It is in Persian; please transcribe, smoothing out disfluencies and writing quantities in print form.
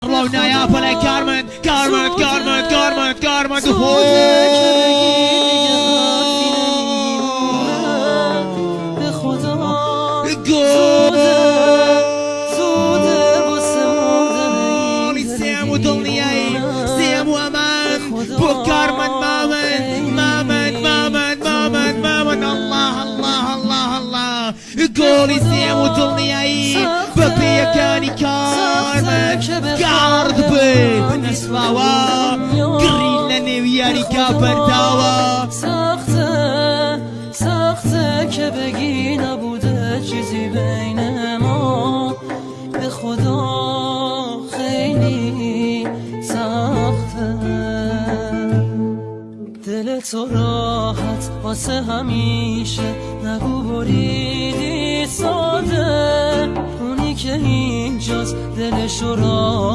رونا يا فلا كارمن كارمن كارمن كارمن كارمن قولي سيم وضلني ببي كاني كارمن قارد بي بنسفاوا قرين لني وياني كابرداوا سخته که بگی نبوده چیزی بین ما به خدا خیلی سخته دل تو راحت واسه همیشه نگو بریدی ساده اونی که اینجاست دلشو راحت